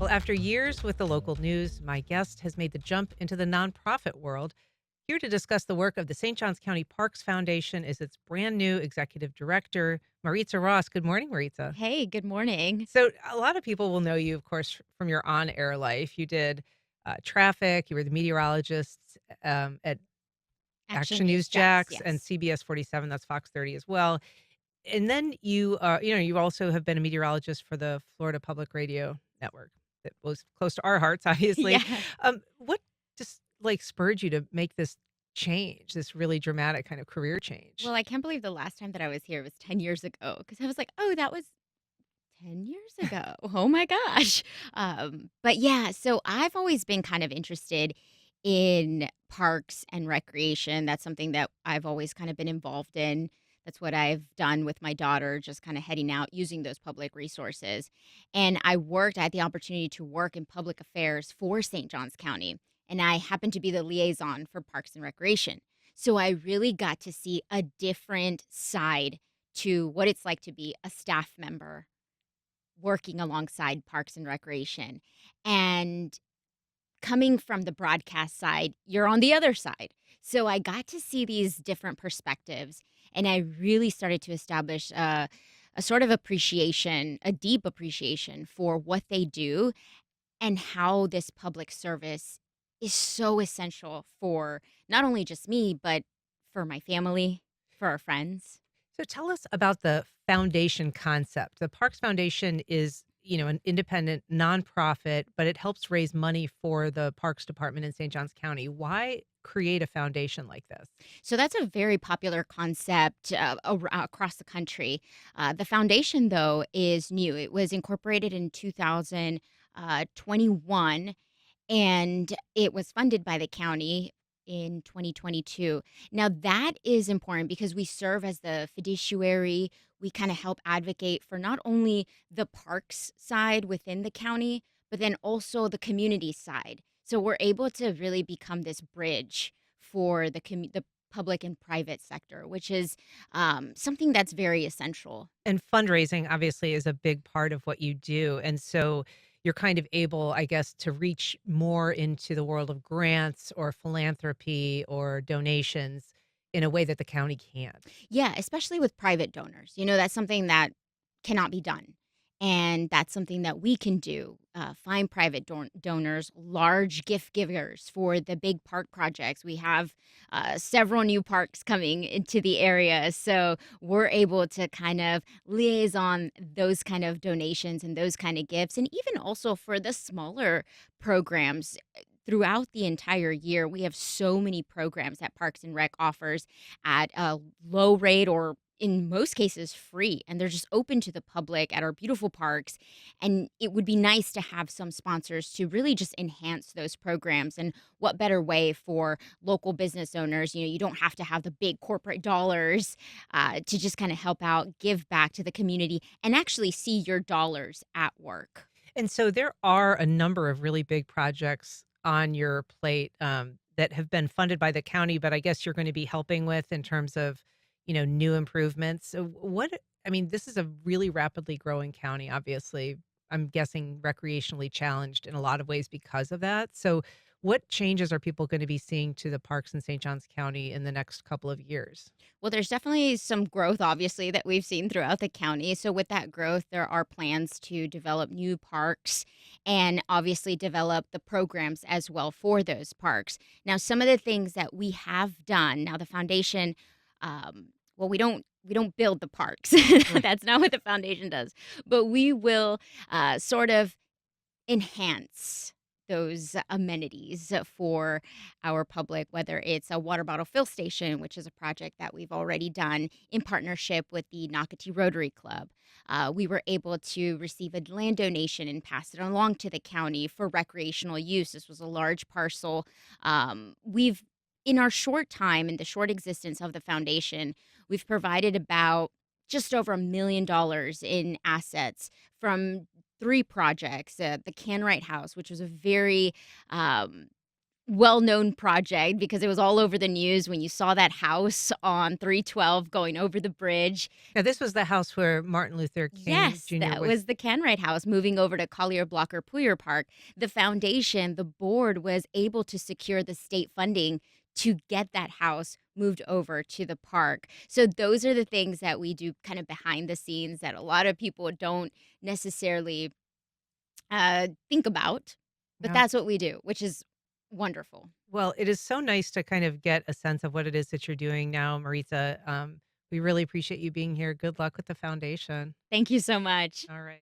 Well, after years with the local news, my guest has made the jump into the nonprofit world. Here to discuss the work of the St. Johns County Parks Foundation is its brand new executive director, Marithza Ross. Good morning, Maritza. Hey, good morning. So, a lot of people will know you, of course, from your on air life. You did traffic, you were the meteorologist at Action Action News News Jax, Jax and yes. CBS 47, that's Fox 30 as well. And then you also have been a meteorologist for the Florida Public Radio Network that was close to our hearts, obviously. Yeah. What just like spurred you to make this change, this really dramatic kind of career change? Well, I can't believe the last time that I was here was 10 years ago because I was like, "Oh, that was 10 years ago. Oh my gosh." But yeah, so I've always been kind of interested in parks and recreation. That's something that I've always kind of been involved in. That's what I've done with my daughter, just kind of heading out using those public resources. And I had the opportunity to work in public affairs for St. Johns County, and I happened to be the liaison for parks and recreation. So I really got to see a different side to what it's like to be a staff member working alongside Parks and Recreation. And coming from the broadcast side, you're on the other side. So I got to see these different perspectives, and I really started to establish a sort of appreciation, a deep appreciation for what they do and how this public service is so essential for not only just me, but for my family, for our friends. So tell us about the foundation concept. The Parks Foundation is, an independent nonprofit, but it helps raise money for the Parks Department in St. Johns County. Why create a foundation like this? So that's a very popular concept across the country. The foundation, though, is new. It was incorporated in 2021, and it was funded by the county in 2022. Now, that is important because we serve as the fiduciary. We kind of help advocate for not only the parks side within the county, but then also the community side. So we're able to really become this bridge for the public and private sector, which is something that's very essential. And fundraising obviously is a big part of what you do. And so you're kind of able, I guess, to reach more into the world of grants or philanthropy or donations in a way that the county can't. Yeah, especially with private donors. That's something that cannot be done. And that's something that we can do. Find private donors, large gift givers for the big park projects. We have several new parks coming into the area. So we're able to kind of liaison those kind of donations and those kind of gifts. And even also for the smaller programs throughout the entire year, we have so many programs that Parks and Rec offers at a low rate or in most cases free, and they're just open to the public at our beautiful parks. And it would be nice to have some sponsors to really just enhance those programs. And what better way for local business owners? You don't have to have the big corporate dollars to just kind of help out, give back to the community, and actually see your dollars at work. And so there are a number of really big projects on your plate that have been funded by the county, but I guess you're going to be helping with in terms of, new improvements. So I mean, this is a really rapidly growing county, obviously. I'm guessing recreationally challenged in a lot of ways because of that. So what changes are people going to be seeing to the parks in St. Johns County in the next couple of years? Well, there's definitely some growth, obviously, that we've seen throughout the county. So, with that growth, there are plans to develop new parks and obviously develop the programs as well for those parks. Now, some of the things that we have done now, the foundation, well, we don't build the parks. Mm. That's not what the foundation does, but we will sort of enhance those amenities for our public, whether it's a water bottle fill station, which is a project that we've already done in partnership with the Nocatee Rotary Club. We were able to receive a land donation and pass it along to the county for recreational use. This was a large parcel. We've in our short time, in the short existence of the foundation, we've provided about just over $1 million in assets from three projects. The Canwright House, which was a very well-known project because it was all over the news when you saw that house on 312 going over the bridge. Yeah, this was the house where Martin Luther King Yes, Jr. that was. was the Canright House moving over to Collier Blocker Puyer Park. The foundation, the board was able to secure the state funding to get that house moved over to the park. So those are the things that we do kind of behind the scenes that a lot of people don't necessarily think about, but Yeah. that's what we do, which is wonderful. Well, it is so nice to kind of get a sense of what it is that you're doing now, Maritza. We really appreciate you being here. Good luck with the foundation. Thank you so much. All right.